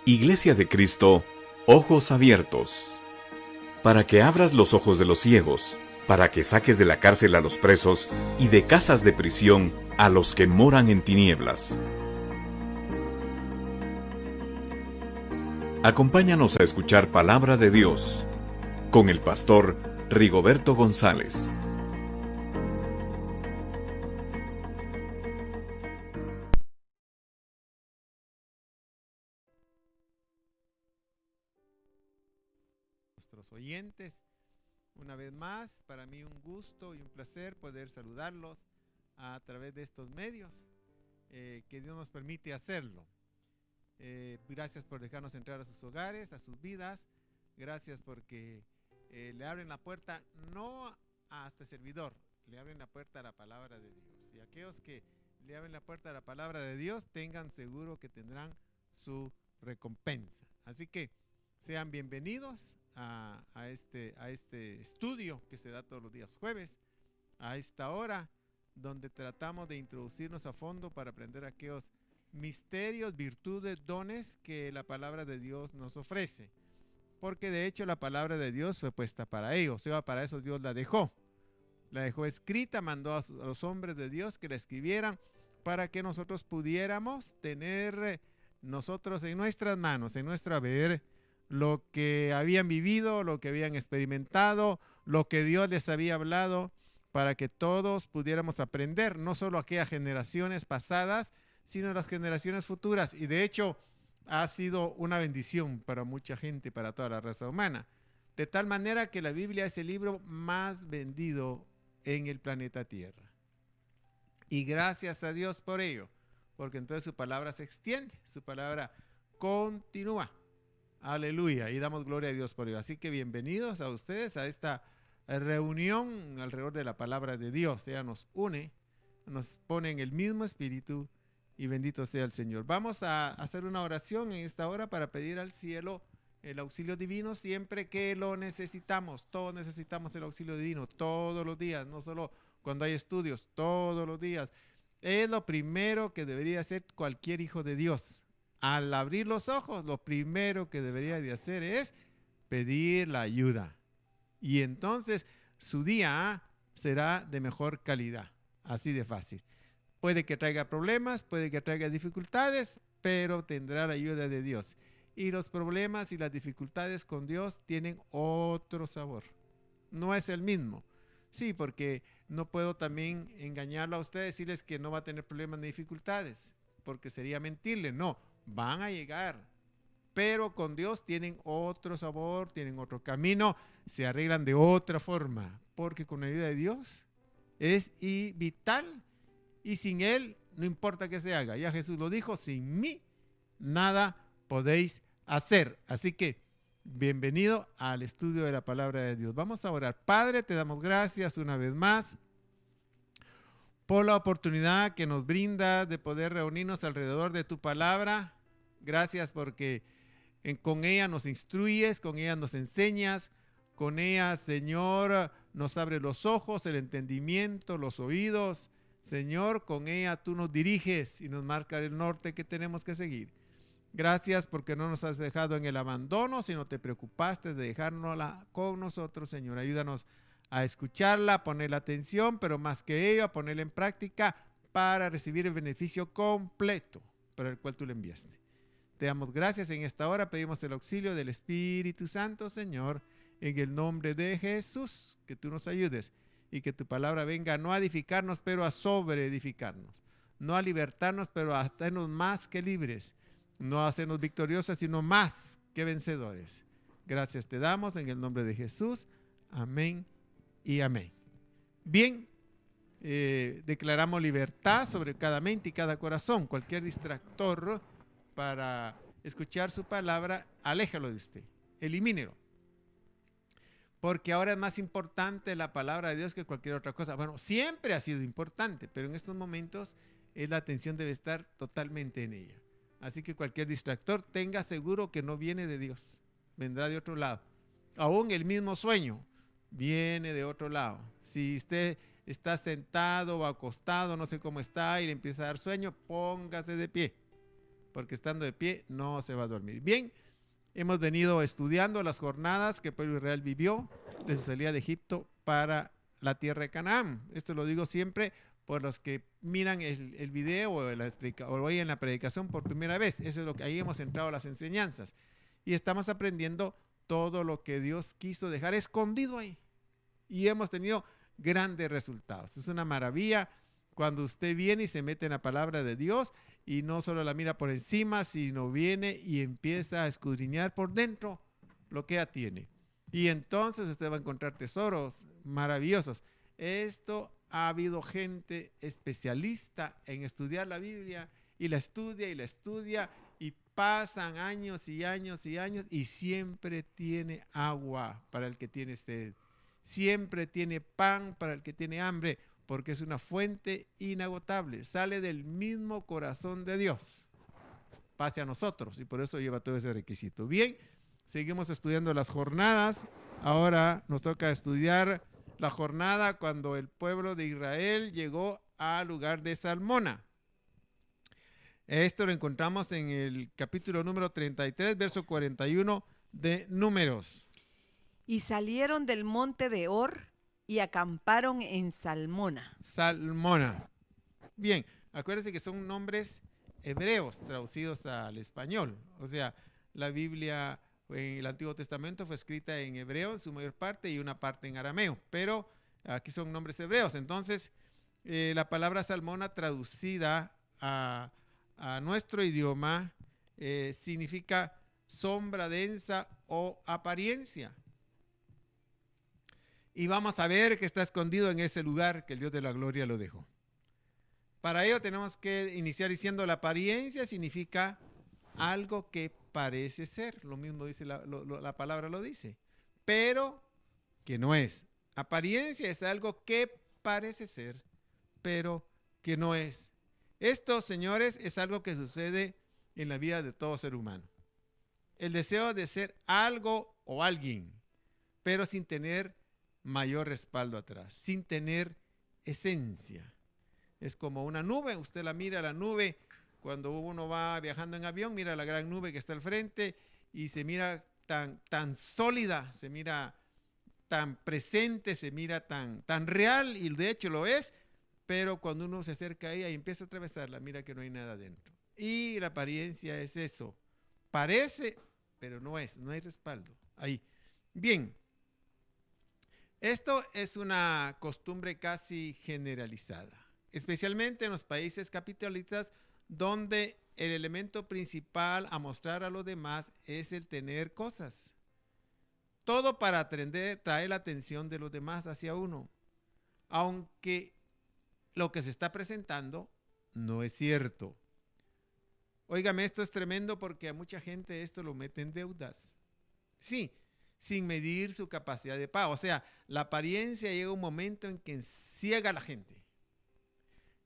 Iglesia de Cristo, ojos abiertos. Para que abras los ojos de los ciegos, para que saques de la cárcel a los presos y de casas de prisión a los que moran en tinieblas. Acompáñanos a escuchar Palabra de Dios con el pastor Rigoberto González. Nuestros oyentes, una vez más, para mí un gusto y un placer poder saludarlos a través de estos medios, que Dios nos permite hacerlo. Gracias por dejarnos entrar a sus hogares, a sus vidas. Gracias porque le abren la puerta no a este servidor, le abren la puerta a la palabra de Dios. Y aquellos que le abren la puerta a la palabra de Dios, tengan seguro que tendrán su recompensa. Así que sean bienvenidos a este estudio que se da todos los días jueves, a esta hora, donde tratamos de introducirnos a fondo para aprender aquellos misterios, virtudes, dones que la palabra de Dios nos ofrece. Porque de hecho la palabra de Dios fue puesta para ellos, o sea, para eso Dios la dejó. La dejó escrita, mandó a los hombres de Dios que la escribieran para que nosotros pudiéramos tener nosotros en nuestras manos, en nuestro haber, lo que habían vivido, lo que habían experimentado, lo que Dios les había hablado, para que todos pudiéramos aprender, no solo aquellas generaciones pasadas, sino las generaciones futuras. Y de hecho ha sido una bendición para mucha gente, para toda la raza humana. De tal manera que la Biblia es el libro más vendido en el planeta Tierra. Y gracias a Dios por ello, porque entonces su palabra se extiende, su palabra continúa. Aleluya, y damos gloria a Dios por ello. Así que bienvenidos a ustedes a esta reunión alrededor de la palabra de Dios. Ella nos une, nos pone en el mismo espíritu, y bendito sea el Señor. Vamos a hacer una oración en esta hora para pedir al cielo el auxilio divino siempre que lo necesitamos. Todos necesitamos el auxilio divino todos los días, no solo cuando hay estudios, todos los días. Es lo primero que debería hacer cualquier hijo de Dios. Al abrir los ojos, lo primero que debería de hacer es pedir la ayuda. Y entonces su día será de mejor calidad. Así de fácil. Puede que traiga problemas, puede que traiga dificultades, pero tendrá la ayuda de Dios. Y los problemas y las dificultades con Dios tienen otro sabor. No es el mismo. Sí, porque no puedo también engañarlo a ustedes, decirles que no va a tener problemas ni dificultades, porque sería mentirle. No, van a llegar, pero con Dios tienen otro sabor, tienen otro camino, se arreglan de otra forma, porque con la ayuda de Dios es vital. Y sin Él, no importa que se haga. Ya Jesús lo dijo, sin mí nada podéis hacer. Así que, bienvenido al estudio de la palabra de Dios. Vamos a orar. Padre, te damos gracias una vez más por la oportunidad que nos brinda de poder reunirnos alrededor de tu palabra. Gracias porque con ella nos instruyes, con ella nos enseñas, con ella, Señor, nos abre los ojos, el entendimiento, los oídos. Señor, con ella tú nos diriges y nos marca el norte que tenemos que seguir. Gracias porque no nos has dejado en el abandono, sino te preocupaste de dejárnosla con nosotros, Señor. Ayúdanos a escucharla, a ponerle atención, pero más que ello, a ponerla en práctica para recibir el beneficio completo para el cual tú le enviaste. Te damos gracias en esta hora, pedimos el auxilio del Espíritu Santo, Señor, en el nombre de Jesús, que tú nos ayudes. Y que tu palabra venga no a edificarnos, pero a sobreedificarnos. No a libertarnos, pero a hacernos más que libres. No a hacernos victoriosos, sino más que vencedores. Gracias te damos en el nombre de Jesús. Amén y amén. Bien, declaramos libertad sobre cada mente y cada corazón. Cualquier distractor para escuchar su palabra, aléjalo de usted. Elimínelo. Porque ahora es más importante la palabra de Dios que cualquier otra cosa. Bueno, siempre ha sido importante, pero en estos momentos la atención debe estar totalmente en ella. Así que cualquier distractor tenga seguro que no viene de Dios, vendrá de otro lado. Aún el mismo sueño viene de otro lado. Si usted está sentado o acostado, no sé cómo está, y le empieza a dar sueño, póngase de pie. porque estando de pie no se va a dormir. Bien, hemos venido estudiando las jornadas que el pueblo de Israel vivió desde su salida de Egipto para la tierra de Canaán. Esto lo digo siempre por los que miran el video o oyen la predicación por primera vez. Eso es lo que ahí hemos entrado a las enseñanzas. Y estamos aprendiendo todo lo que Dios quiso dejar escondido ahí. Y hemos tenido grandes resultados. Es una maravilla cuando usted viene y se mete en la palabra de Dios y no solo la mira por encima, sino viene y empieza a escudriñar por dentro lo que ya tiene. Y entonces usted va a encontrar tesoros maravillosos. Esto ha habido gente especialista en estudiar la Biblia y la estudia y pasan años y años y años y siempre tiene agua para el que tiene sed. Siempre tiene pan para el que tiene hambre, porque es una fuente inagotable. Sale del mismo corazón de Dios. Pase a nosotros y por eso lleva todo ese requisito. Bien, seguimos estudiando las jornadas. Ahora nos toca estudiar la jornada cuando el pueblo de Israel llegó al lugar de Salmona. Esto lo encontramos en el capítulo número 33, verso 41 de Números. Y salieron del monte de Or y acamparon en Salmona. Salmona. Bien, acuérdense que son nombres hebreos traducidos al español. O sea, la Biblia en el Antiguo Testamento fue escrita en hebreo en su mayor parte y una parte en arameo, pero aquí son nombres hebreos. Entonces, la palabra Salmona traducida a nuestro idioma significa sombra densa o apariencia. Y vamos a ver que está escondido en ese lugar que el Dios de la gloria lo dejó. Para ello tenemos que iniciar diciendo la apariencia significa algo que parece ser. Lo mismo dice la palabra lo dice. Pero que no es. Apariencia es algo que parece ser, pero que no es. Esto, señores, es algo que sucede en la vida de todo ser humano. El deseo de ser algo o alguien, pero sin tener mayor respaldo atrás, sin tener esencia. Es como una nube, usted la mira, la nube, cuando uno va viajando en avión, mira la gran nube que está al frente y se mira tan sólida, se mira tan presente, se mira tan real, y de hecho lo es, pero cuando uno se acerca a ella y empieza a atravesarla, mira que no hay nada dentro. Y la apariencia es eso, parece, pero no es, no hay respaldo ahí. Bien. Esto es una costumbre casi generalizada, especialmente en los países capitalistas donde el elemento principal a mostrar a los demás es el tener cosas. Todo para traer la atención de los demás hacia uno, aunque lo que se está presentando no es cierto. Óigame, esto es tremendo porque a mucha gente esto lo mete en deudas. Sí, sin medir su capacidad de pago. O sea, la apariencia llega un momento en que ciega a la gente.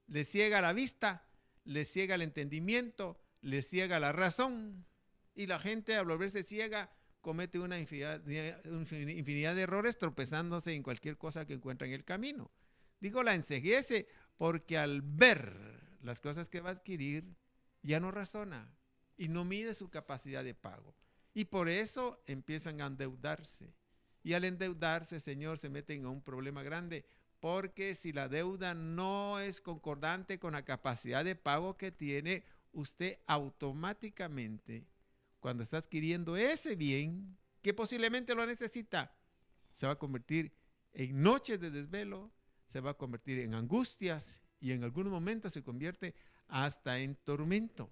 Le ciega la vista, le ciega el entendimiento, le ciega la razón. Y la gente, al volverse ciega, comete una infinidad de errores, tropezándose en cualquier cosa que encuentra en el camino. Digo, la enceguece porque al ver las cosas que va a adquirir, ya no razona y no mide su capacidad de pago. Y por eso empiezan a endeudarse. Y al endeudarse, Señor, se meten en un problema grande. Porque si la deuda no es concordante con la capacidad de pago que tiene, usted automáticamente, cuando está adquiriendo ese bien, que posiblemente lo necesita, se va a convertir en noches de desvelo, se va a convertir en angustias y en algunos momentos se convierte hasta en tormento.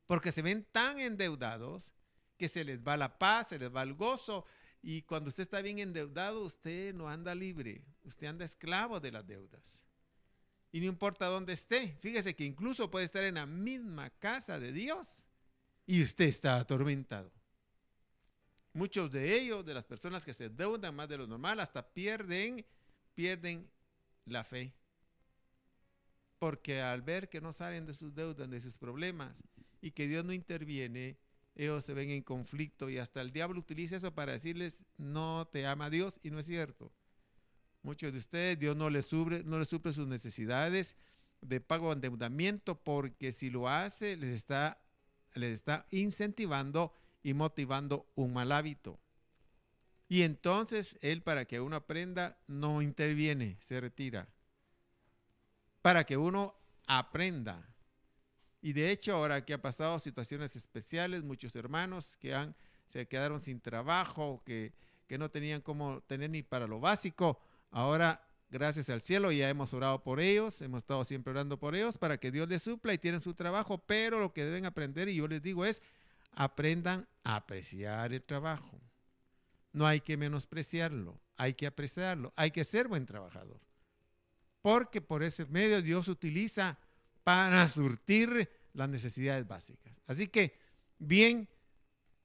Porque se ven tan endeudados que se les va la paz, se les va el gozo. Y cuando usted está bien endeudado, usted no anda libre. Usted anda esclavo de las deudas. Y no importa dónde esté. Fíjese que incluso puede estar en la misma casa de Dios y usted está atormentado. Muchos de ellos, de las personas que se endeudan más de lo normal, hasta pierden la fe. Porque al ver que no salen de sus deudas, de sus problemas, y que Dios no interviene, ellos se ven en conflicto y hasta el diablo utiliza eso para decirles no te ama Dios, y no es cierto. Muchos de ustedes Dios no les suple sus necesidades de pago de endeudamiento, porque si lo hace, les está incentivando y motivando un mal hábito. Y entonces él, para que uno aprenda, no interviene, se retira. Para que uno aprenda. Y de hecho, ahora que ha pasado situaciones especiales, muchos hermanos que se quedaron sin trabajo, que no tenían cómo tener ni para lo básico, ahora, gracias al cielo, ya hemos orado por ellos, hemos estado siempre orando por ellos para que Dios les supla y tienen su trabajo, pero lo que deben aprender, y yo les digo, es aprendan a apreciar el trabajo. No hay que menospreciarlo, hay que apreciarlo, hay que ser buen trabajador. Porque por ese medio Dios utiliza para surtir las necesidades básicas. Así que, bien,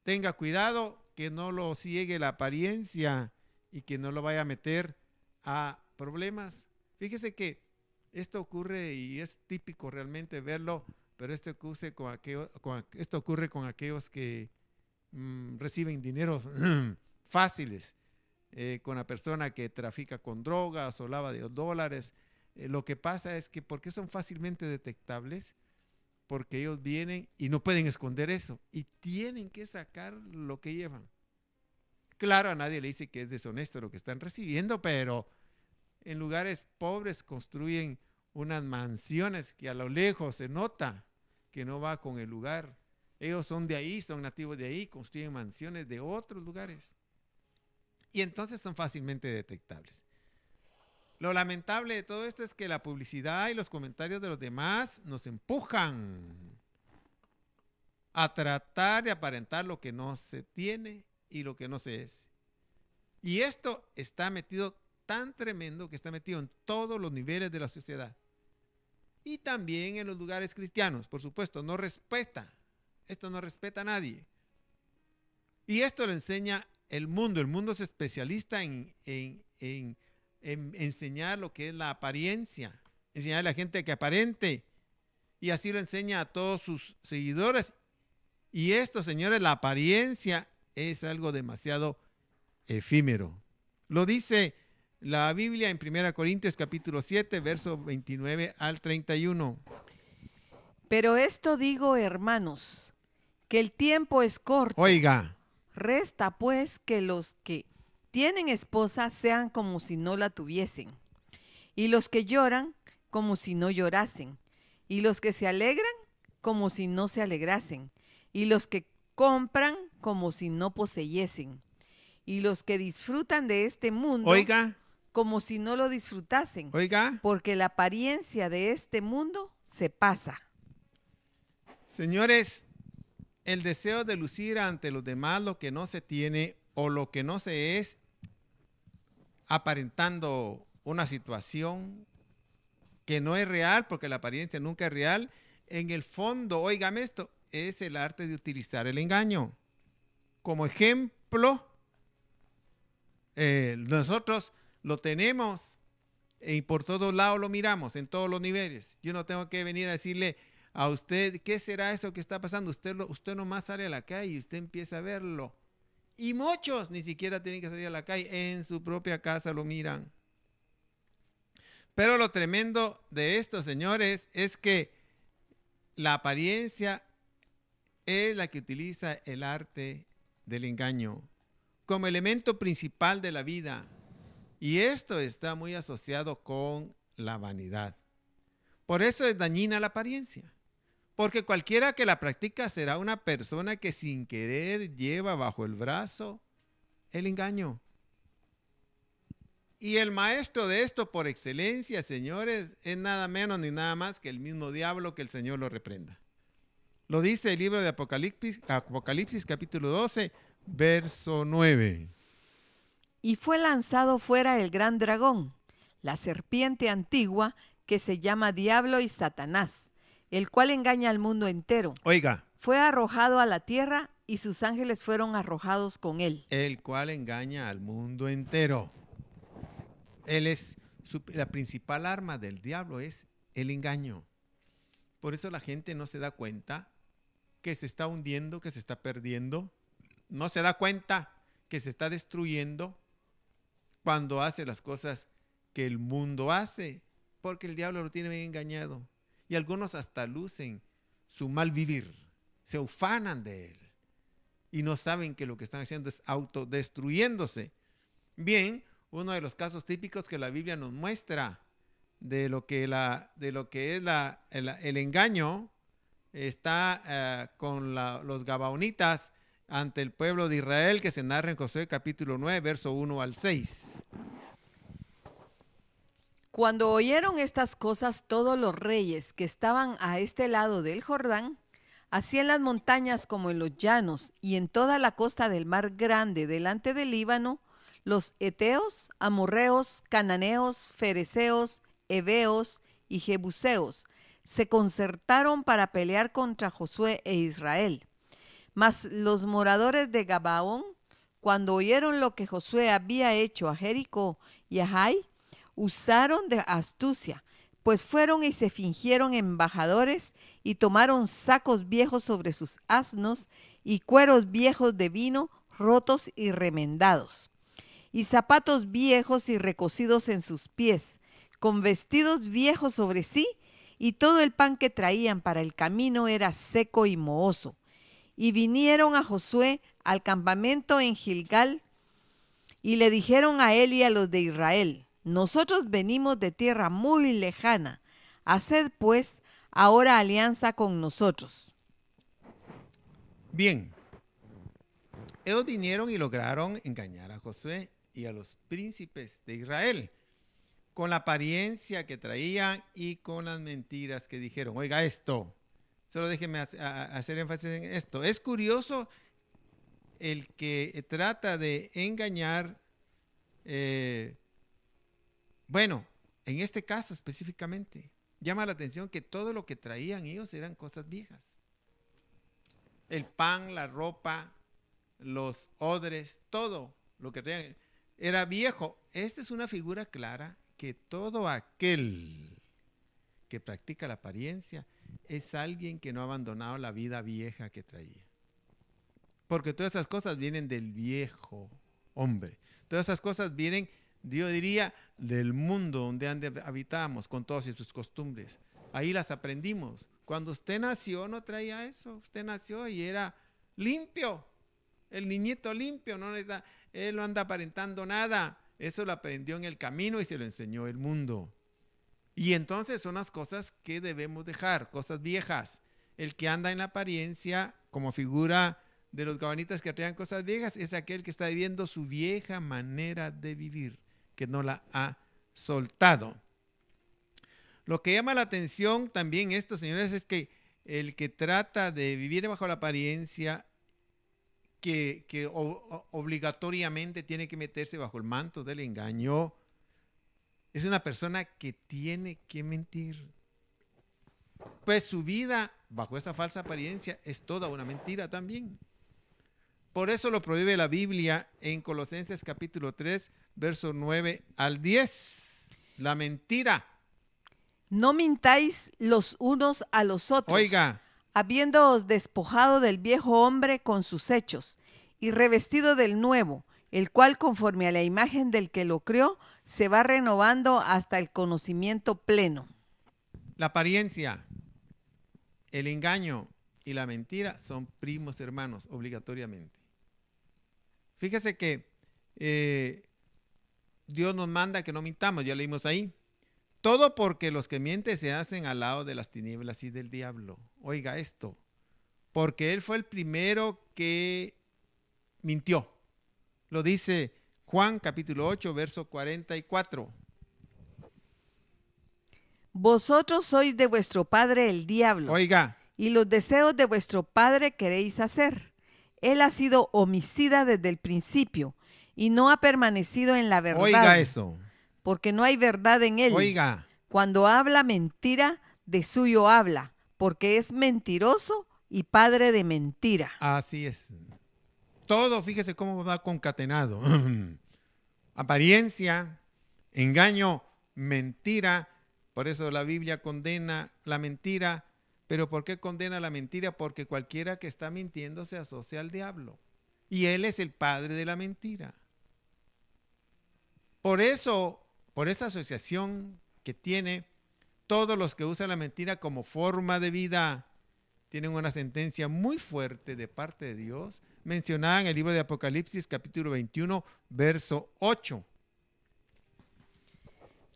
tenga cuidado que no lo ciegue la apariencia y que no lo vaya a meter a problemas. Fíjese que esto ocurre y es típico realmente verlo, pero esto ocurre con aquellos que reciben dineros fáciles, con la persona que trafica con drogas o lava de dólares. Lo que pasa es que porque son fácilmente detectables, porque ellos vienen y no pueden esconder eso y tienen que sacar lo que llevan. Claro, a nadie le dice que es deshonesto lo que están recibiendo, pero en lugares pobres construyen unas mansiones que a lo lejos se nota que no va con el lugar. Ellos son de ahí, son nativos de ahí, construyen mansiones de otros lugares. Y entonces son fácilmente detectables. Lo lamentable de todo esto es que la publicidad y los comentarios de los demás nos empujan a tratar de aparentar lo que no se tiene y lo que no se es. Y esto está metido tan tremendo que está metido en todos los niveles de la sociedad. Y también en los lugares cristianos, por supuesto, no respeta. Esto no respeta a nadie. Y esto lo enseña el mundo. El mundo es especialista en enseñar lo que es la apariencia, enseñar a la gente que aparente, y así lo enseña a todos sus seguidores. Y esto, señores, la apariencia es algo demasiado efímero. Lo dice la Biblia en 1 Corintios capítulo 7, verso 29 al 31. Pero esto digo, hermanos, que el tiempo es corto. Oiga. Resta pues que los que tienen esposa sean como si no la tuviesen, y los que lloran como si no llorasen, y los que se alegran como si no se alegrasen, y los que compran como si no poseyesen, y los que disfrutan de este mundo, oiga, como si no lo disfrutasen, oiga, porque la apariencia de este mundo se pasa. Señores, el deseo de lucir ante los demás lo que no se tiene o lo que no se es, aparentando una situación que no es real, porque la apariencia nunca es real, en el fondo, óigame esto, es el arte de utilizar el engaño. Como ejemplo, nosotros lo tenemos y por todos lados lo miramos, en todos los niveles. Yo no tengo que venir a decirle a usted, ¿qué será eso que está pasando? Usted nomás sale a la calle y usted empieza a verlo. Y muchos ni siquiera tienen que salir a la calle, en su propia casa lo miran. Pero lo tremendo de esto, señores, es que la apariencia es la que utiliza el arte del engaño como elemento principal de la vida. Y esto está muy asociado con la vanidad. Por eso es dañina la apariencia. Porque cualquiera que la practica será una persona que sin querer lleva bajo el brazo el engaño. Y el maestro de esto por excelencia, señores, es nada menos ni nada más que el mismo diablo, que el Señor lo reprenda. Lo dice el libro de Apocalipsis capítulo 12, verso 9. Y fue lanzado fuera el gran dragón, la serpiente antigua, que se llama Diablo y Satanás, el cual engaña al mundo entero. Oiga. Fue arrojado a la tierra y sus ángeles fueron arrojados con él. El cual engaña al mundo entero. Él es la principal arma del diablo, es el engaño. Por eso la gente no se da cuenta que se está hundiendo, que se está perdiendo. No se da cuenta que se está destruyendo cuando hace las cosas que el mundo hace. porque el diablo lo tiene bien engañado. Y algunos hasta lucen su mal vivir, se ufanan de él y no saben que lo que están haciendo es autodestruyéndose. Bien, uno de los casos típicos que la Biblia nos muestra de lo que es el engaño está con los gabaonitas ante el pueblo de Israel, que se narra en Josué capítulo 9, verso 1 al 6. Cuando oyeron estas cosas todos los reyes que estaban a este lado del Jordán, así en las montañas como en los llanos y en toda la costa del mar grande delante del Líbano, los heteos, amorreos, cananeos, fereceos, heveos y jebuseos se concertaron para pelear contra Josué e Israel. Mas los moradores de Gabaón, cuando oyeron lo que Josué había hecho a Jericó y a Jai, usaron de astucia, pues fueron y se fingieron embajadores y tomaron sacos viejos sobre sus asnos y cueros viejos de vino rotos y remendados, y zapatos viejos y recocidos en sus pies, con vestidos viejos sobre sí, y todo el pan que traían para el camino era seco y mohoso. Y vinieron a Josué al campamento en Gilgal, y le dijeron a él y a los de Israel: nosotros venimos de tierra muy lejana, haced pues ahora alianza con nosotros. Bien, ellos vinieron y lograron engañar a Josué y a los príncipes de Israel con la apariencia que traían y con las mentiras que dijeron. Oiga esto, solo déjeme hacer énfasis en esto. Es curioso el que trata de engañar, bueno, en este caso específicamente, llama la atención que todo lo que traían ellos eran cosas viejas. El pan, la ropa, los odres, todo lo que traían era viejo. Esta es una figura clara que todo aquel que practica la apariencia es alguien que no ha abandonado la vida vieja que traía. Porque todas esas cosas vienen del viejo hombre. Todas esas cosas vienen, yo diría, del mundo donde habitamos con todas sus costumbres. Ahí las aprendimos. Cuando usted nació no traía eso. Usted nació y era limpio. El niñito limpio, él no anda aparentando nada. Eso lo aprendió en el camino y se lo enseñó el mundo. Y entonces son las cosas que debemos dejar, cosas viejas. El que anda en la apariencia como figura de los gabanitas que traían cosas viejas es aquel que está viviendo su vieja manera de vivir, que no la ha soltado. Lo que llama la atención también esto, señores, es que el que trata de vivir bajo la apariencia que obligatoriamente tiene que meterse bajo el manto del engaño, es una persona que tiene que mentir. Pues su vida bajo esa falsa apariencia es toda una mentira también. Por eso lo prohíbe la Biblia en Colosenses capítulo 3, versos 9 al 10. La mentira. No mintáis los unos a los otros. Oiga, habiéndoos despojado del viejo hombre con sus hechos, y revestido del nuevo, el cual conforme a la imagen del que lo creó, se va renovando hasta el conocimiento pleno. la apariencia, el engaño y la mentira son primos hermanos, obligatoriamente. Fíjese que Dios nos manda que no mintamos, ya leímos ahí. Todo porque los que mienten se hacen al lado de las tinieblas y del diablo. Oiga esto, porque él fue el primero que mintió. Lo dice Juan capítulo 8, verso 44. Vosotros sois de vuestro padre el diablo, Oiga, y los deseos de vuestro padre queréis hacer. Él ha sido homicida desde el principio, y no ha permanecido en la verdad. oiga eso. Porque no hay verdad en él. Oiga, Cuando habla mentira, de suyo habla, porque es mentiroso y padre de mentira. así es. Todo, fíjese cómo va concatenado. Apariencia, engaño, mentira. Por eso la Biblia condena la mentira. ¿Pero por qué condena la mentira? Porque cualquiera que está mintiendo se asocia al diablo. Y él es el padre de la mentira. Por eso, por esa asociación que tiene, Todos los que usan la mentira como forma de vida tienen una sentencia muy fuerte de parte de Dios, mencionada en el libro de Apocalipsis, capítulo 21, verso 8.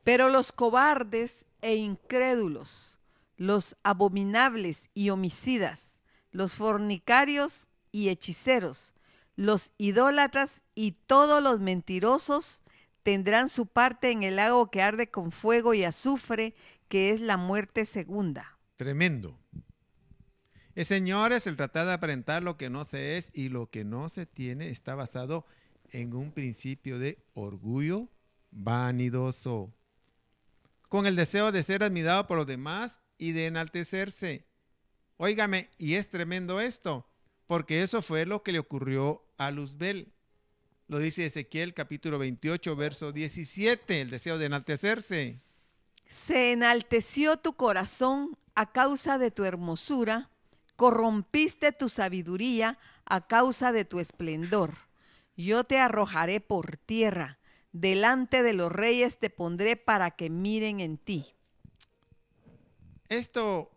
Pero los cobardes e incrédulos, los abominables y homicidas, los fornicarios y hechiceros, los idólatras y todos los mentirosos tendrán su parte en el lago que arde con fuego y azufre, que es la muerte segunda. Tremendo. Señores, el tratar de aparentar lo que no se es y lo que no se tiene está basado en un principio de orgullo vanidoso, con el deseo de ser admirado por los demás y de enaltecerse. Óigame, y es tremendo esto, porque eso fue lo que le ocurrió a Luzbel. Lo dice Ezequiel capítulo 28, verso 17, el deseo de enaltecerse. Se enalteció tu corazón a causa de tu hermosura, corrompiste tu sabiduría a causa de tu esplendor. Yo te arrojaré por tierra, delante de los reyes te pondré para que miren en ti. Esto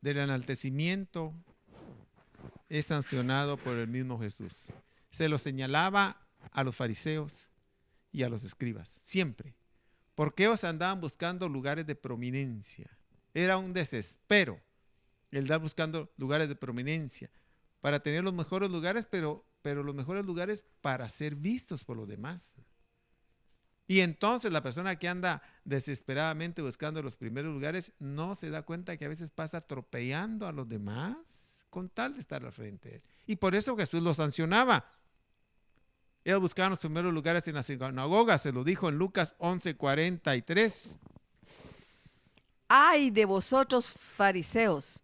del enaltecimiento es sancionado por el mismo Jesús. Se lo señalaba a los fariseos y a los escribas, siempre. Porque ellos andaban buscando lugares de prominencia. Era un desespero el dar buscando lugares de prominencia para tener los mejores lugares, pero los mejores lugares para ser vistos por los demás. Y entonces la persona que anda desesperadamente buscando los primeros lugares no se da cuenta que a veces pasa atropellando a los demás con tal de estar al frente de él. Y por eso Jesús lo sancionaba. Ellos buscaban los primeros lugares en la sinagoga, se lo dijo en Lucas 11:43. ¡Ay de vosotros, fariseos,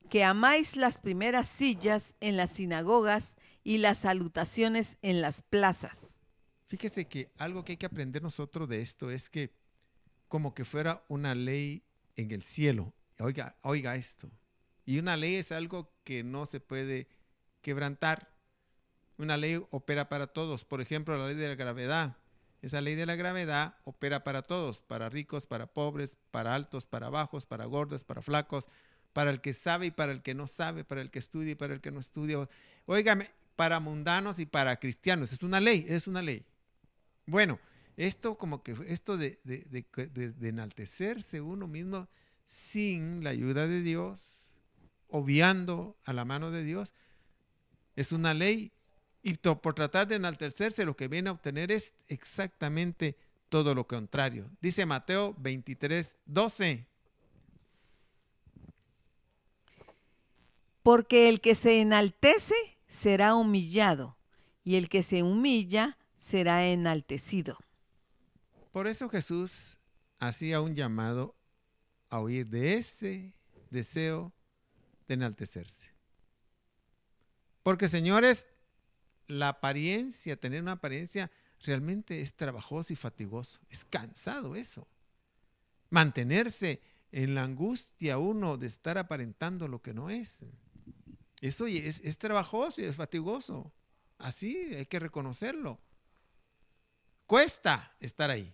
que amáis las primeras sillas en las sinagogas y las salutaciones en las plazas! Fíjese que algo que hay que aprender nosotros de esto es que como que fuera una ley en el cielo. Oiga esto. Y una ley es algo que no se puede quebrantar. Una ley opera para todos. Por ejemplo, la ley de la gravedad. Esa ley de la gravedad opera para todos, para ricos, para pobres, para altos, para bajos, para gordos, para flacos, para el que sabe y para el que no sabe, para el que estudia y para el que no estudia. Óigame, para mundanos y para cristianos. Es una ley, es una ley. Bueno, esto como que esto de enaltecerse uno mismo sin la ayuda de Dios, obviando a la mano de Dios, es una ley. Y por tratar de enaltecerse, lo que viene a obtener es exactamente todo lo contrario. Dice Mateo 23:12. Porque el que se enaltece será humillado, y el que se humilla será enaltecido. Por eso Jesús hacía un llamado a huir de ese deseo de enaltecerse. Porque, señores, la apariencia, tener una apariencia realmente es trabajoso y fatigoso. Es cansado eso. Mantenerse en la angustia uno de estar aparentando lo que no es. Eso es trabajoso y es fatigoso. Así hay que reconocerlo. Cuesta estar ahí.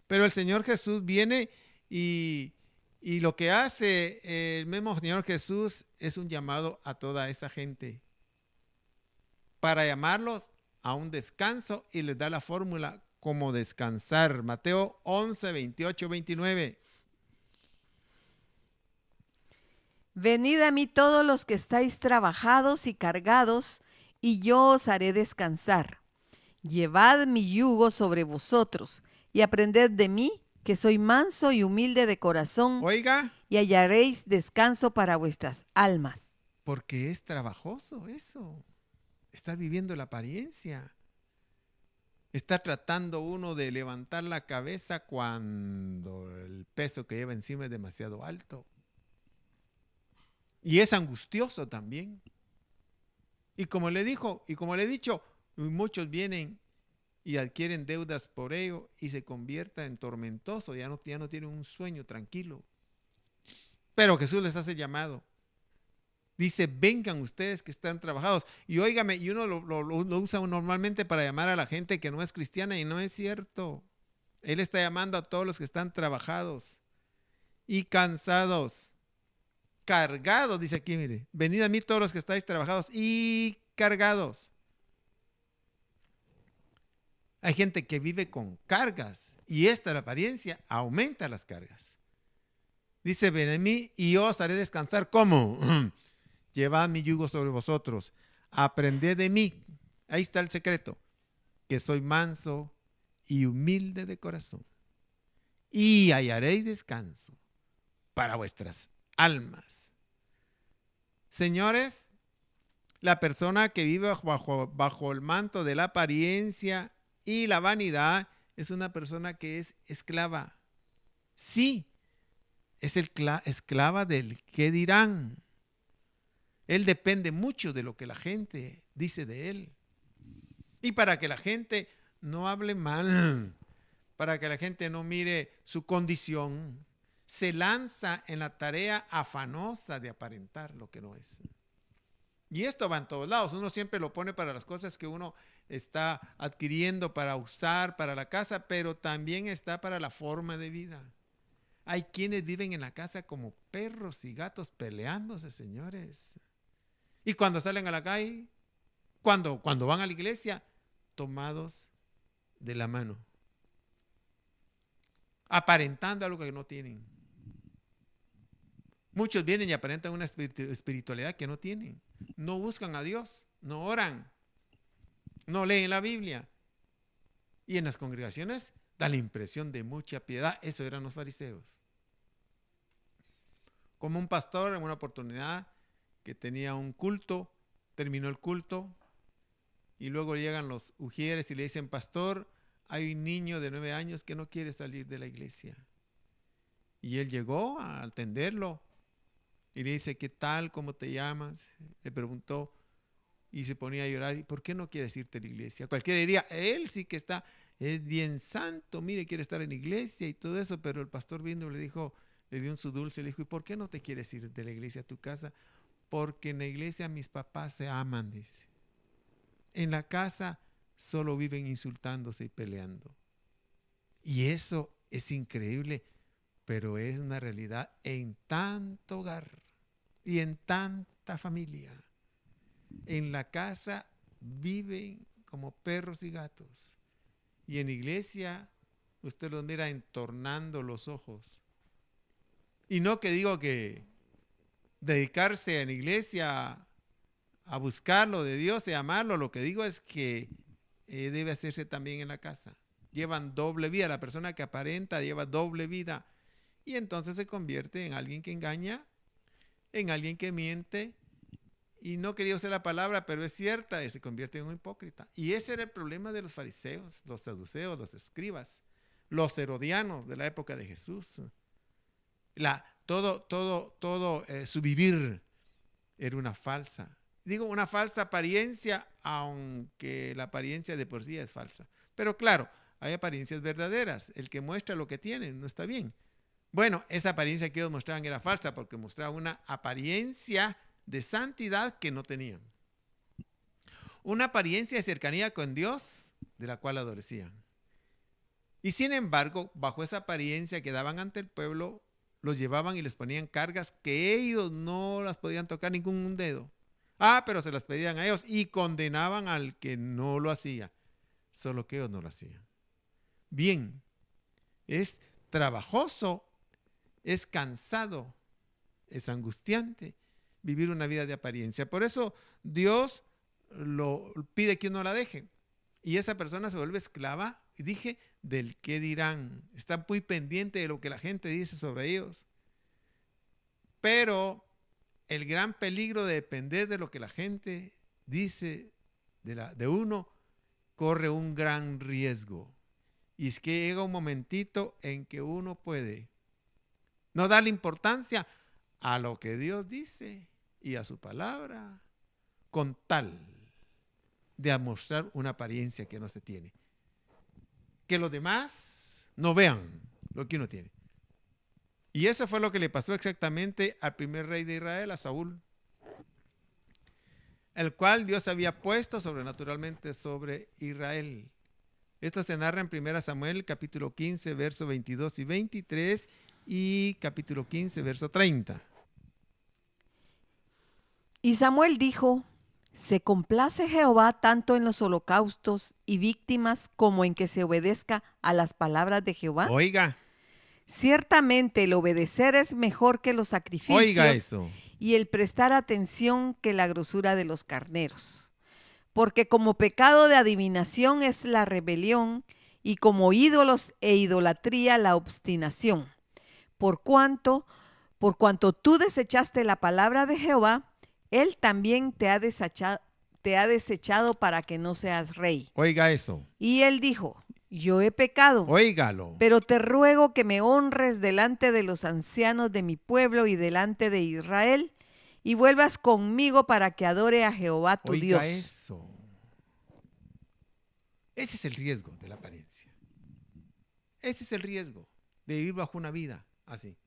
Pero el Señor Jesús viene y lo que hace el mismo Señor Jesús es un llamado a toda esa gente para llamarlos a un descanso y les da la fórmula cómo descansar. Mateo 11:28-29. Venid a mí todos los que estáis trabajados y cargados, y yo os haré descansar. Llevad mi yugo sobre vosotros, y aprended de mí, que soy manso y humilde de corazón, Oiga, y hallaréis descanso para vuestras almas. porque es trabajoso eso. Estar viviendo la apariencia. Está tratando uno de levantar la cabeza cuando el peso que lleva encima es demasiado alto. Y es angustioso también. Y como le he dicho, muchos vienen y adquieren deudas por ello y se convierten en tormentoso, ya no tienen un sueño tranquilo. Pero Jesús les hace llamado. Dice, vengan ustedes que están trabajados. Y óigame, y uno lo usa normalmente para llamar a la gente que no es cristiana y no es cierto. Él está llamando a todos los que están trabajados y cansados, cargados, dice aquí, mire, venid a mí todos los que estáis trabajados y cargados. Hay gente que vive con cargas y esta, la apariencia, aumenta las cargas. Dice, ven a mí y yo os haré descansar. ¿Cómo? Llevad mi yugo sobre vosotros, aprended de mí. Ahí está el secreto, que soy manso y humilde de corazón, y hallaréis descanso para vuestras almas. Señores, la persona que vive bajo el manto de la apariencia y la vanidad es una persona que es esclava. Sí, es esclava del qué dirán. Él depende mucho de lo que la gente dice de él. Y para que la gente no hable mal, para que la gente no mire su condición, se lanza en la tarea afanosa de aparentar lo que no es. Y esto va en todos lados. Uno siempre lo pone para las cosas que uno está adquiriendo para usar para la casa, pero también está para la forma de vida. Hay quienes viven en la casa como perros y gatos peleándose, señores. Y cuando salen a la calle, cuando van a la iglesia, tomados de la mano, aparentando algo que no tienen. Muchos vienen y aparentan una espiritualidad que no tienen. No buscan a Dios, no oran, no leen la Biblia. Y en las congregaciones da la impresión de mucha piedad. Eso eran los fariseos. Como un pastor en una oportunidad que tenía un culto, terminó el culto y luego llegan los ujieres y le dicen, pastor, hay un niño de 9 años que no quiere salir de la iglesia. Y él llegó a atenderlo y le dice, ¿qué tal? ¿Cómo te llamas? Le preguntó y se ponía a llorar. ¿Y por qué no quieres irte a la iglesia? Cualquiera diría, él sí que está, es bien santo, mire, quiere estar en la iglesia y todo eso. Pero el pastor vino y le dijo, le dio un su dulce, le dijo, ¿y por qué no te quieres ir de la iglesia a tu casa? Porque en la iglesia mis papás se aman, dice. En la casa solo viven insultándose y peleando. Y eso es increíble, pero es una realidad en tanto hogar y en tanta familia. En la casa viven como perros y gatos. Y en la iglesia usted los mira entornando los ojos. Y no que digo que dedicarse en la iglesia a buscar lo de Dios y amarlo, lo que digo es que debe hacerse también en la casa. Llevan doble vida, la persona que aparenta lleva doble vida y entonces se convierte en alguien que engaña, en alguien que miente y no quería usar la palabra, pero es cierta, y se convierte en un hipócrita. Y ese era el problema de los fariseos, los saduceos, los escribas, los herodianos de la época de Jesús. Todo su vivir era una falsa. Digo, una falsa apariencia, aunque la apariencia de por sí es falsa. Pero claro, hay apariencias verdaderas. El que muestra lo que tiene no está bien. Bueno, esa apariencia que ellos mostraban era falsa porque mostraba una apariencia de santidad que no tenían. Una apariencia de cercanía con Dios de la cual adolecían. Y sin embargo, bajo esa apariencia que daban ante el pueblo, los llevaban y les ponían cargas que ellos no las podían tocar ningún dedo. Pero se las pedían a ellos y condenaban al que no lo hacía. Solo que ellos no lo hacían. Bien, es trabajoso, es cansado, es angustiante vivir una vida de apariencia. Por eso Dios lo pide que uno la deje. Y esa persona se vuelve esclava, y dije, del qué dirán. Está muy pendiente de lo que la gente dice sobre ellos. Pero el gran peligro de depender de lo que la gente dice de uno, corre un gran riesgo. Y es que llega un momentito en que uno puede no darle importancia a lo que Dios dice y a su palabra, con tal de mostrar una apariencia que no se tiene. Que los demás no vean lo que uno tiene. Y eso fue lo que le pasó exactamente al primer rey de Israel, a Saúl, el cual Dios había puesto sobrenaturalmente sobre Israel. Esto se narra en 1 Samuel, capítulo 15, versos 22 y 23, y capítulo 15, verso 30. Y Samuel dijo: ¿se complace Jehová tanto en los holocaustos y víctimas como en que se obedezca a las palabras de Jehová? Oiga, Ciertamente el obedecer es mejor que los oiga sacrificios eso. y el prestar atención que la grosura de los carneros. Porque como pecado de adivinación es la rebelión, y como ídolos e idolatría la obstinación. Por cuanto tú desechaste la palabra de Jehová, él también te ha desechado para que no seas rey. Oiga eso. Y él dijo: yo he pecado, Óigalo. pero te ruego que me honres delante de los ancianos de mi pueblo y delante de Israel, y vuelvas conmigo para que adore a Jehová tu Oiga Dios. eso. Ese es el riesgo de la apariencia. Ese es el riesgo de vivir bajo una vida así.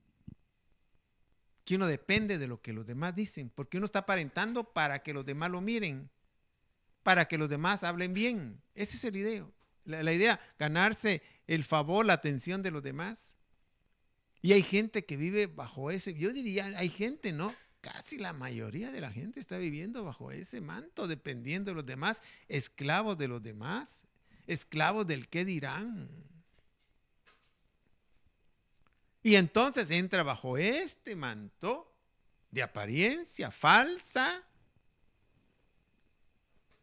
Que uno depende de lo que los demás dicen, porque uno está aparentando para que los demás lo miren, para que los demás hablen bien. Ese es el idea. La idea, ganarse el favor, la atención de los demás. Y hay gente que vive bajo eso. Yo diría, hay gente, ¿no? Casi la mayoría de la gente está viviendo bajo ese manto, dependiendo de los demás, esclavos de los demás, esclavos del qué dirán. Y entonces entra bajo este manto de apariencia falsa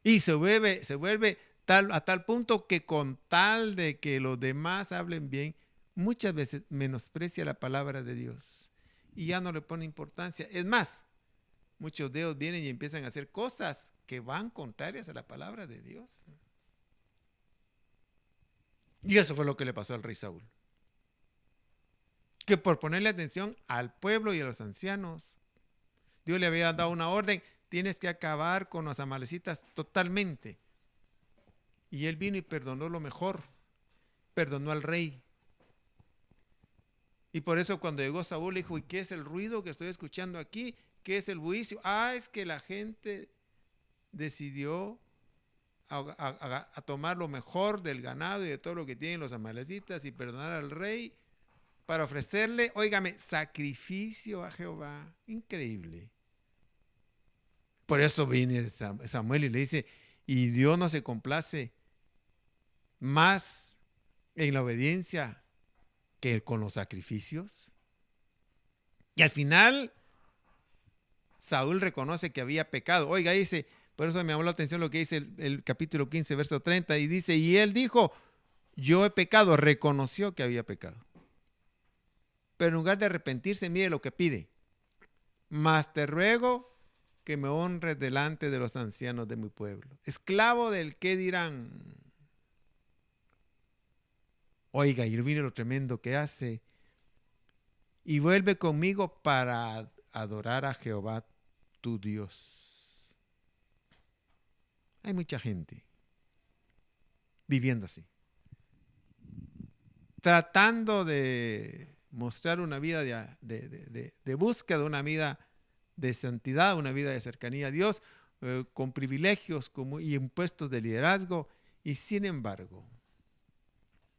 y se vuelve a tal punto que con tal de que los demás hablen bien, muchas veces menosprecia la palabra de Dios y ya no le pone importancia. Es más, muchos de ellos vienen y empiezan a hacer cosas que van contrarias a la palabra de Dios. Y eso fue lo que le pasó al rey Saúl. Que por ponerle atención al pueblo y a los ancianos, Dios le había dado una orden: tienes que acabar con los amalecitas totalmente. Y él vino y perdonó lo mejor, perdonó al rey. Y por eso cuando llegó Saúl le dijo: ¿y qué es el ruido que estoy escuchando aquí? ¿Qué es el bullicio? Es que la gente decidió a tomar lo mejor del ganado y de todo lo que tienen los amalecitas y perdonar al rey para ofrecerle, óigame, sacrificio a Jehová. Increíble. Por eso viene Samuel y le dice: ¿y Dios no se complace más en la obediencia que con los sacrificios? Y al final Saúl reconoce que había pecado. Oiga, dice, por eso me llamó la atención lo que dice el capítulo 15, verso 30, y dice: y él dijo: yo he pecado. Reconoció que había pecado. Pero en lugar de arrepentirse, mire lo que pide: mas te ruego que me honres delante de los ancianos de mi pueblo. Esclavo del qué dirán. Oiga, y viene lo tremendo que hace: y vuelve conmigo para adorar a Jehová tu Dios. Hay mucha gente viviendo así, tratando de mostrar una vida de búsqueda, una vida de santidad, una vida de cercanía a Dios, con privilegios y impuestos de liderazgo, y sin embargo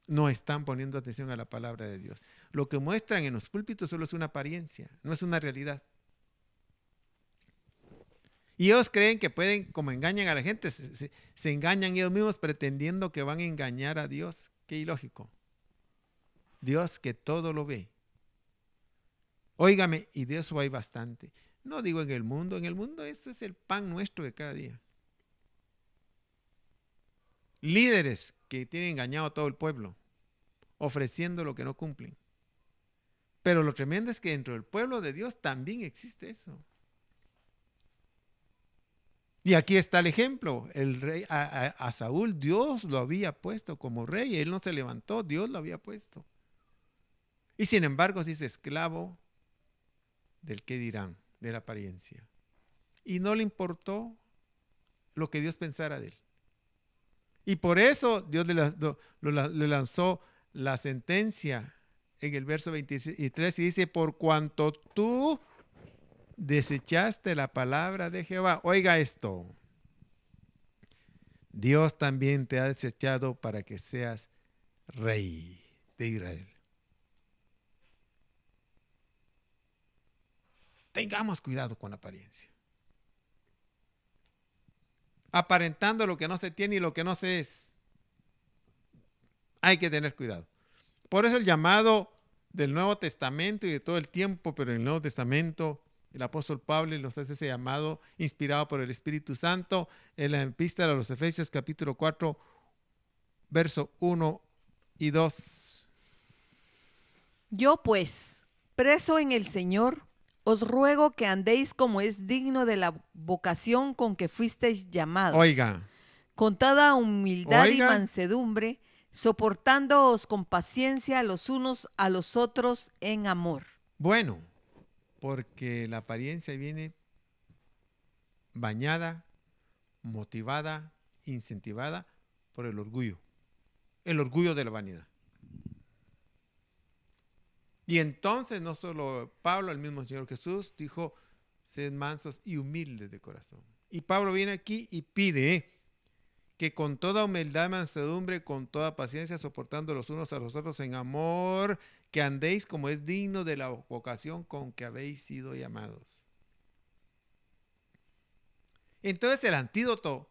no están poniendo atención a la palabra de Dios. Lo que muestran en los púlpitos solo es una apariencia, no es una realidad. Y ellos creen que pueden, como engañan a la gente, se engañan ellos mismos pretendiendo que van a engañar a Dios. Qué ilógico. Dios que todo lo ve. Óigame, y de eso hay bastante. No digo en el mundo eso es el pan nuestro de cada día. Líderes que tienen engañado a todo el pueblo, ofreciendo lo que no cumplen. Pero lo tremendo es que dentro del pueblo de Dios también existe eso. Y aquí está el ejemplo. El rey, a Saúl Dios lo había puesto como rey. Él no se levantó, Dios lo había puesto. Y sin embargo se hizo esclavo del qué dirán, de la apariencia. Y no le importó lo que Dios pensara de él. Y por eso Dios le lanzó la sentencia en el verso 23 y dice: por cuanto tú desechaste la palabra de Jehová. Oiga esto: Dios también te ha desechado para que seas rey de Israel. Tengamos cuidado con la apariencia. Aparentando lo que no se tiene y lo que no se es. Hay que tener cuidado. Por eso el llamado del Nuevo Testamento y de todo el tiempo, pero en el Nuevo Testamento el apóstol Pablo nos hace ese llamado inspirado por el Espíritu Santo en la epístola a los Efesios capítulo 4, verso 1 y 2. Yo pues, preso en el Señor, os ruego que andéis como es digno de la vocación con que fuisteis llamados. Oiga. Con toda humildad y Oiga. mansedumbre, soportándoos con paciencia los unos a los otros en amor. Bueno, porque la apariencia viene bañada, motivada, incentivada por el orgullo de la vanidad. Y entonces no solo Pablo, el mismo Señor Jesús dijo, sed mansos y humildes de corazón. Y Pablo viene aquí y pide que con toda humildad, mansedumbre, con toda paciencia, soportando los unos a los otros en amor, que andéis como es digno de la vocación con que habéis sido llamados. Entonces el antídoto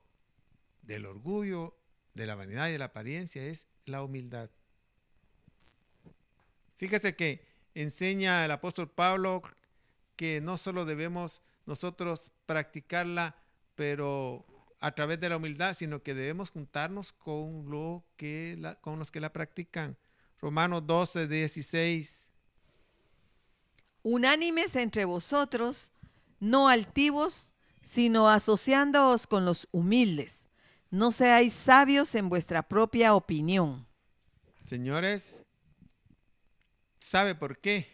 del orgullo, de la vanidad y de la apariencia es la humildad. Fíjese que enseña el apóstol Pablo que no solo debemos nosotros practicarla, pero a través de la humildad, sino que debemos juntarnos con los que la practican. Romanos 12, 16. Unánimes entre vosotros, no altivos, sino asociándoos con los humildes. No seáis sabios en vuestra propia opinión. Señores, ¿sabe por qué?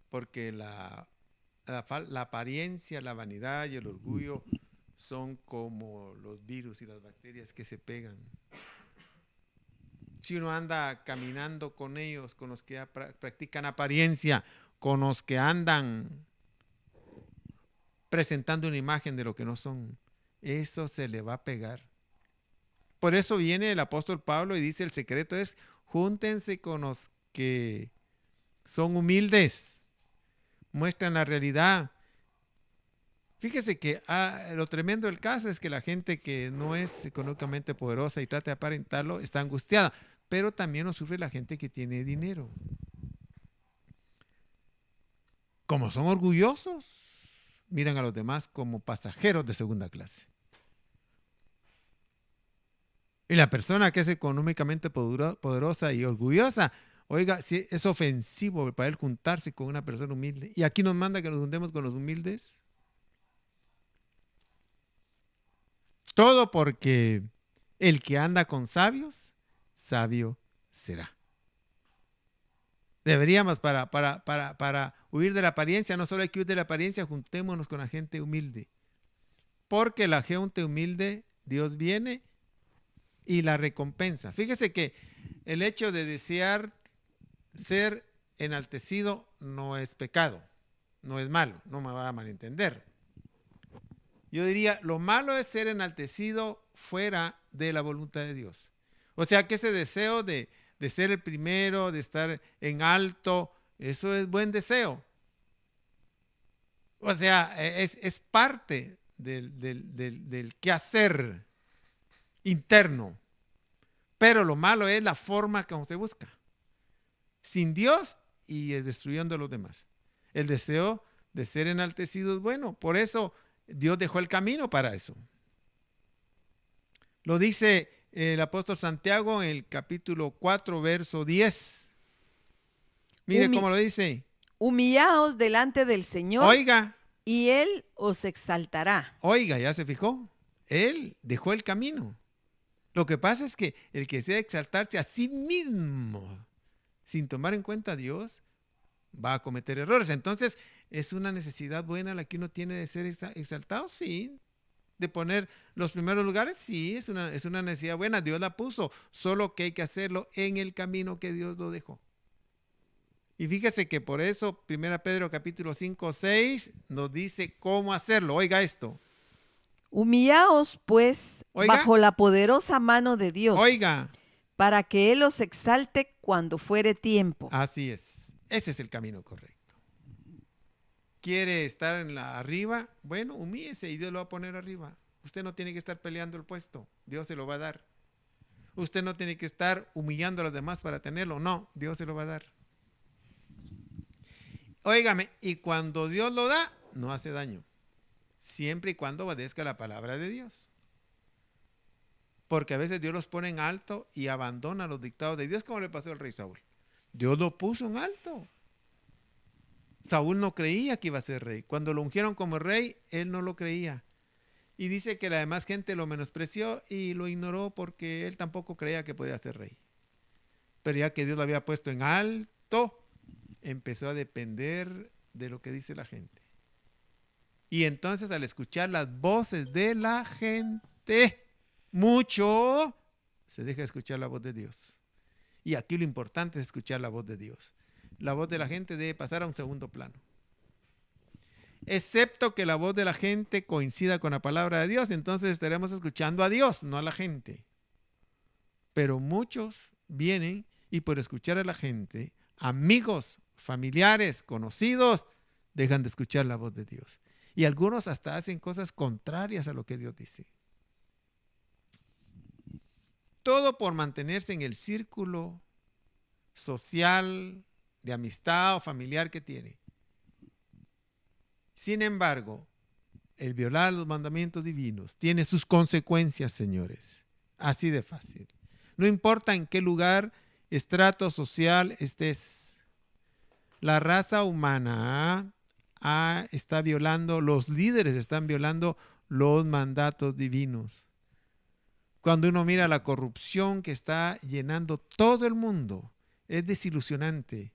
Porque la apariencia, la vanidad y el orgullo son como los virus y las bacterias que se pegan. Si uno anda caminando con ellos, con los que practican apariencia, con los que andan presentando una imagen de lo que no son, eso se le va a pegar. Por eso viene el apóstol Pablo y dice, el secreto es, júntense con los que son humildes, muestran la realidad. Fíjese que lo tremendo del caso es que la gente que no es económicamente poderosa y trata de aparentarlo está angustiada, pero también lo sufre la gente que tiene dinero. Como son orgullosos, miran a los demás como pasajeros de segunda clase. Y la persona que es económicamente poderosa y orgullosa, oiga, si es ofensivo para él juntarse con una persona humilde. Y aquí nos manda que nos juntemos con los humildes. Todo porque el que anda con sabios, sabio será. Deberíamos, para huir de la apariencia, no solo hay que huir de la apariencia, juntémonos con la gente humilde. Porque la gente humilde, Dios viene y la recompensa. Fíjese que el hecho de desear ser enaltecido no es pecado, no es malo, no me va a malentender. Yo diría, lo malo es ser enaltecido fuera de la voluntad de Dios. O sea, que ese deseo de ser el primero, de estar en alto, eso es buen deseo. O sea, es parte del quehacer interno. Pero lo malo es la forma como se busca. Sin Dios y destruyendo a los demás. El deseo de ser enaltecido es bueno. Por eso Dios dejó el camino para eso. Lo dice el apóstol Santiago en el capítulo 4, verso 10. Mire cómo lo dice. Humillaos delante del Señor. Oiga. Y Él os exaltará. Oiga, ¿ya se fijó? Él dejó el camino. Lo que pasa es que el que desea exaltarse a sí mismo, sin tomar en cuenta a Dios, va a cometer errores. Entonces, ¿es una necesidad buena la que uno tiene de ser exaltado? Sí. ¿De poner los primeros lugares? Sí, es una necesidad buena. Dios la puso, solo que hay que hacerlo en el camino que Dios lo dejó. Y fíjese que por eso 1 Pedro capítulo 5, 6 nos dice cómo hacerlo. Oiga esto. Humillaos, pues, Oiga. bajo la poderosa mano de Dios. Oiga. Para que Él os exalte cuando fuere tiempo. Así es. Ese es el camino correcto. quiere estar arriba, bueno, humíllese y Dios lo va a poner arriba. Usted no tiene que estar peleando el puesto, Dios se lo va a dar. Usted no tiene que estar humillando a los demás para tenerlo, no, Dios se lo va a dar. Óigame, y cuando Dios lo da, no hace daño, siempre y cuando obedezca la palabra de Dios. Porque a veces Dios los pone en alto y abandona los dictados de Dios, como le pasó al rey Saúl. Dios lo puso en alto. Saúl no creía que iba a ser rey. Cuando lo ungieron como rey, él no lo creía. Y dice que la demás gente lo menospreció y lo ignoró porque él tampoco creía que podía ser rey. Pero ya que Dios lo había puesto en alto, empezó a depender de lo que dice la gente. Y entonces al escuchar las voces de la gente, mucho se deja escuchar la voz de Dios. Y aquí lo importante es escuchar la voz de Dios. La voz de la gente debe pasar a un segundo plano. Excepto que la voz de la gente coincida con la palabra de Dios, entonces estaremos escuchando a Dios, no a la gente. Pero muchos vienen y por escuchar a la gente, amigos, familiares, conocidos, dejan de escuchar la voz de Dios. Y algunos hasta hacen cosas contrarias a lo que Dios dice. Todo por mantenerse en el círculo social, de amistad o familiar que tiene. Sin embargo, el violar los mandamientos divinos tiene sus consecuencias, señores. Así de fácil. No importa en qué lugar, estrato social estés. La raza humana está violando, los líderes están violando los mandatos divinos. Cuando uno mira la corrupción que está llenando todo el mundo, es desilusionante.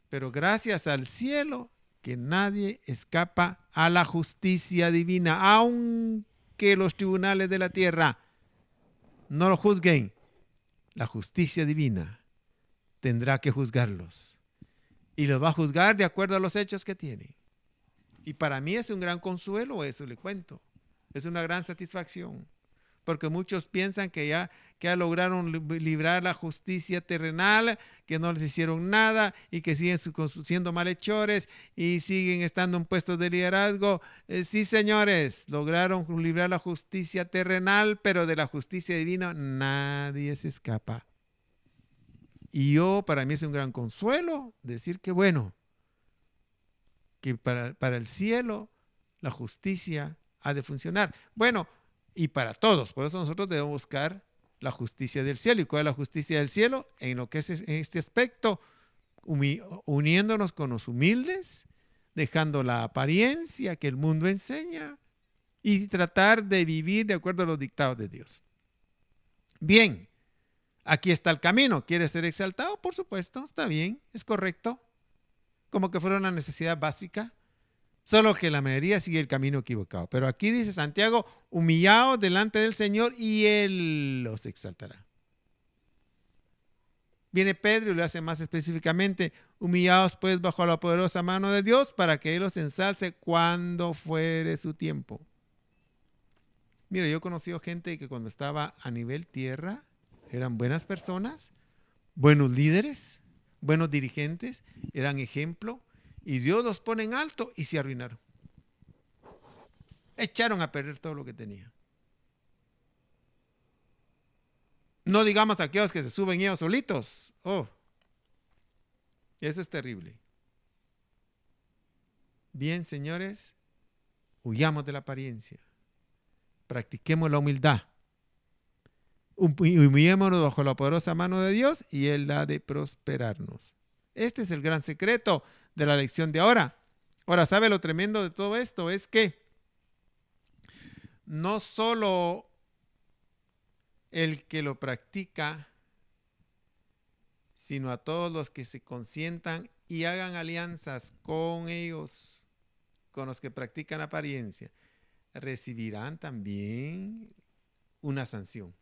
Pero gracias al cielo que nadie escapa a la justicia divina, aunque los tribunales de la tierra no lo juzguen. La justicia divina tendrá que juzgarlos y los va a juzgar de acuerdo a los hechos que tiene. Y para mí es un gran consuelo, eso le cuento. Es una gran satisfacción. Porque muchos piensan que ya lograron librar la justicia terrenal, que no les hicieron nada y que siguen siendo malhechores y siguen estando en puestos de liderazgo. Sí, señores, lograron librar la justicia terrenal, pero de la justicia divina nadie se escapa. Y para mí es un gran consuelo decir que bueno, que para el cielo la justicia ha de funcionar. Bueno, y para todos. Por eso nosotros debemos buscar la justicia del cielo. ¿Y cuál es la justicia del cielo? En lo que es en este aspecto, uniéndonos con los humildes, dejando la apariencia que el mundo enseña y tratar de vivir de acuerdo a los dictados de Dios. Bien, aquí está el camino. ¿Quieres ser exaltado? Por supuesto, está bien, es correcto. Como que fuera una necesidad básica. Solo que la mayoría sigue el camino equivocado. Pero aquí dice Santiago, humillaos delante del Señor y Él los exaltará. Viene Pedro y lo hace más específicamente, humillaos pues bajo la poderosa mano de Dios para que Él los ensalce cuando fuere su tiempo. Mira, yo he conocido gente que cuando estaba a nivel tierra eran buenas personas, buenos líderes, buenos dirigentes, eran ejemplo. Y Dios los pone en alto y se arruinaron. Echaron a perder todo lo que tenían. No digamos aquellos que se suben ellos solitos. Oh, eso es terrible. Bien, señores, huyamos de la apariencia. Practiquemos la humildad. Humillémonos bajo la poderosa mano de Dios y Él ha de prosperarnos. Este es el gran secreto de la lección de ahora. Ahora, ¿sabe lo tremendo de todo esto? Es que no solo el que lo practica, sino a todos los que se consientan y hagan alianzas con ellos, con los que practican apariencia, recibirán también una sanción.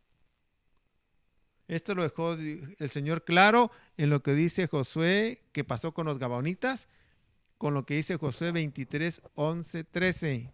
Esto lo dejó el Señor claro en lo que dice Josué, que pasó con los gabaonitas, con lo que dice Josué 23, 11, 13.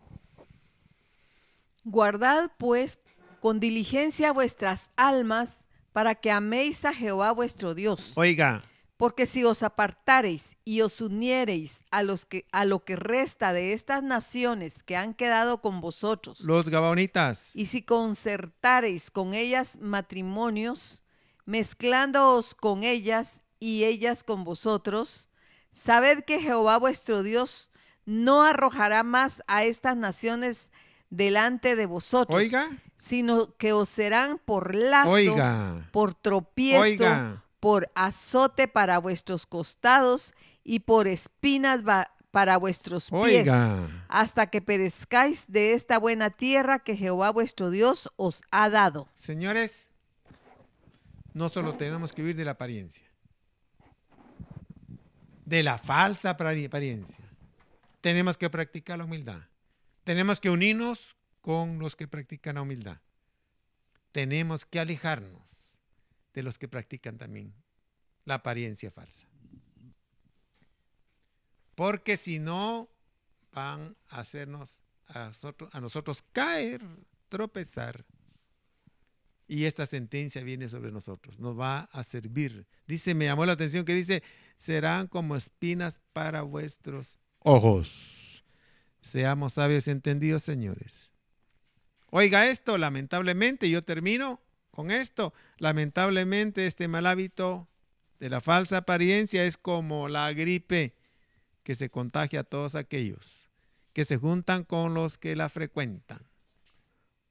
Guardad pues con diligencia vuestras almas para que améis a Jehová vuestro Dios. Oiga, Porque si os apartareis y os uniereis a lo que resta de estas naciones que han quedado con vosotros, Los gabaonitas. y si concertareis con ellas matrimonios, mezclándoos con ellas y ellas con vosotros, sabed que Jehová vuestro Dios no arrojará más a estas naciones delante de vosotros, Oiga, sino que os serán por lazo, oiga, por tropiezo, oiga. por azote para vuestros costados y por espinas para vuestros pies, Oiga. hasta que perezcáis de esta buena tierra que Jehová vuestro Dios os ha dado. Señores, no solo tenemos que huir de la apariencia, de la falsa apariencia. Tenemos que practicar la humildad. Tenemos que unirnos con los que practican la humildad. Tenemos que alejarnos de los que practican también la apariencia falsa. Porque si no, van a hacernos a nosotros caer, tropezar. Y esta sentencia viene sobre nosotros, nos va a servir. Dice, me llamó la atención que dice, serán como espinas para vuestros ojos. Seamos sabios y entendidos, señores. Oiga esto, lamentablemente, yo termino con esto. Lamentablemente, este mal hábito de la falsa apariencia es como la gripe que se contagia a todos aquellos que se juntan con los que la frecuentan.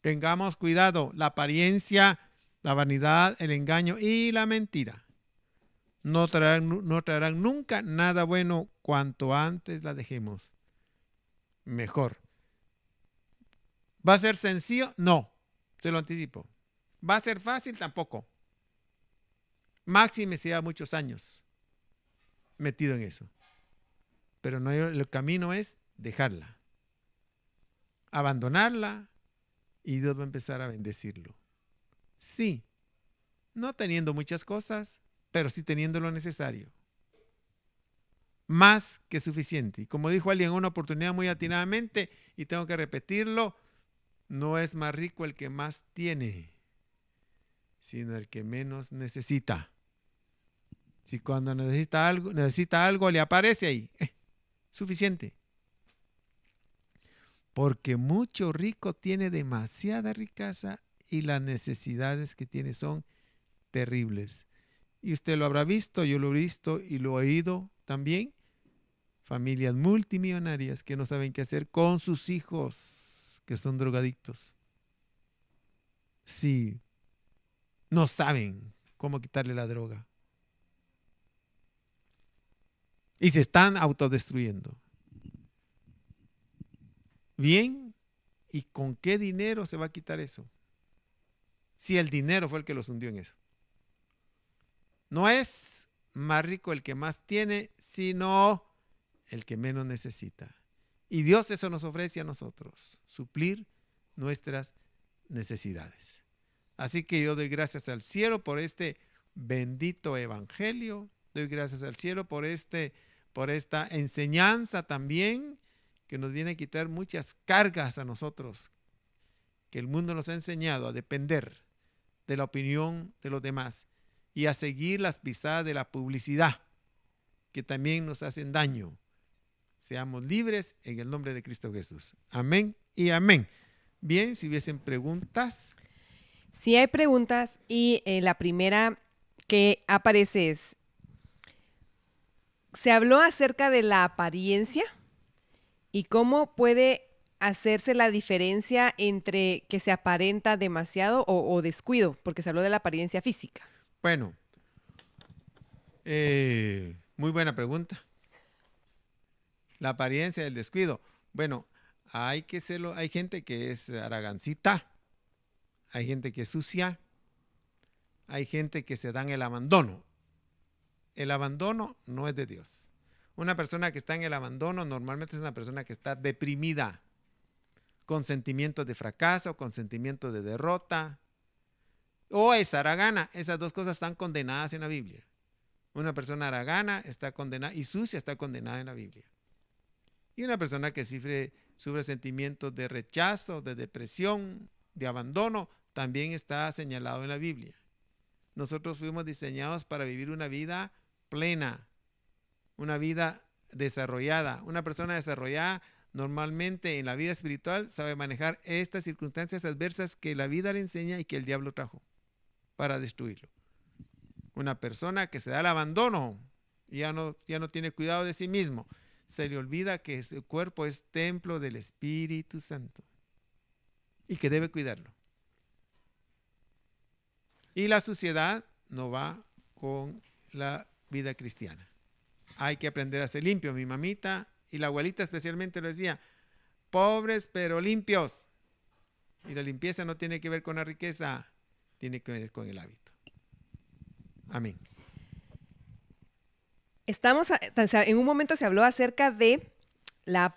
Tengamos cuidado, la apariencia, la vanidad, el engaño y la mentira no traerán nunca nada bueno. Cuanto antes la dejemos, mejor. ¿Va a ser sencillo? No, se lo anticipo. ¿Va a ser fácil? Tampoco. Máxime sea muchos años metido en eso. Pero no, el camino es dejarla, abandonarla, y Dios va a empezar a bendecirlo. Sí, no teniendo muchas cosas, pero sí teniendo lo necesario. Más que suficiente. Y como dijo alguien en una oportunidad muy atinadamente, y tengo que repetirlo, no es más rico el que más tiene, sino el que menos necesita. Si cuando necesita algo le aparece ahí, suficiente. Porque mucho rico tiene demasiada riqueza y las necesidades que tiene son terribles. Y usted lo habrá visto, yo lo he visto y lo he oído también. Familias multimillonarias que no saben qué hacer con sus hijos, que son drogadictos. Sí, no saben cómo quitarle la droga. Y se están autodestruyendo. Bien, ¿y con qué dinero se va a quitar eso? Si el dinero fue el que los hundió en eso. No es más rico el que más tiene, sino el que menos necesita. Y Dios eso nos ofrece a nosotros, suplir nuestras necesidades. Así que yo doy gracias al cielo por este bendito evangelio. Doy gracias al cielo por esta enseñanza también, que nos viene a quitar muchas cargas a nosotros, que el mundo nos ha enseñado a depender de la opinión de los demás y a seguir las pisadas de la publicidad, que también nos hacen daño. Seamos libres en el nombre de Cristo Jesús. Amén y amén. Bien, si hubiesen preguntas. Sí hay preguntas y la primera que aparece es, se habló acerca de la apariencia y cómo puede hacerse la diferencia entre que se aparenta demasiado o descuido, porque se habló de la apariencia física. Bueno, muy buena pregunta. La apariencia del descuido. Bueno, hay gente que es aragancita, hay gente que es sucia, hay gente que se dan el abandono. El abandono no es de Dios. Una persona que está en el abandono normalmente es una persona que está deprimida, con sentimientos de fracaso, con sentimientos de derrota, o es haragana. Esas dos cosas están condenadas en la Biblia. Una persona haragana está condenada y sucia está condenada en la Biblia. Y una persona que sufre sentimientos de rechazo, de depresión, de abandono, también está señalado en la Biblia. Nosotros fuimos diseñados para vivir una vida plena, una vida desarrollada. Una persona desarrollada normalmente en la vida espiritual sabe manejar estas circunstancias adversas que la vida le enseña y que el diablo trajo para destruirlo. Una persona que se da al abandono, ya no tiene cuidado de sí mismo, se le olvida que su cuerpo es templo del Espíritu Santo y que debe cuidarlo. Y la suciedad no va con la vida cristiana. Hay que aprender a ser limpio. Mi mamita y la abuelita especialmente lo decía, pobres pero limpios. Y la limpieza no tiene que ver con la riqueza, tiene que ver con el hábito. Amén. En un momento se habló acerca de la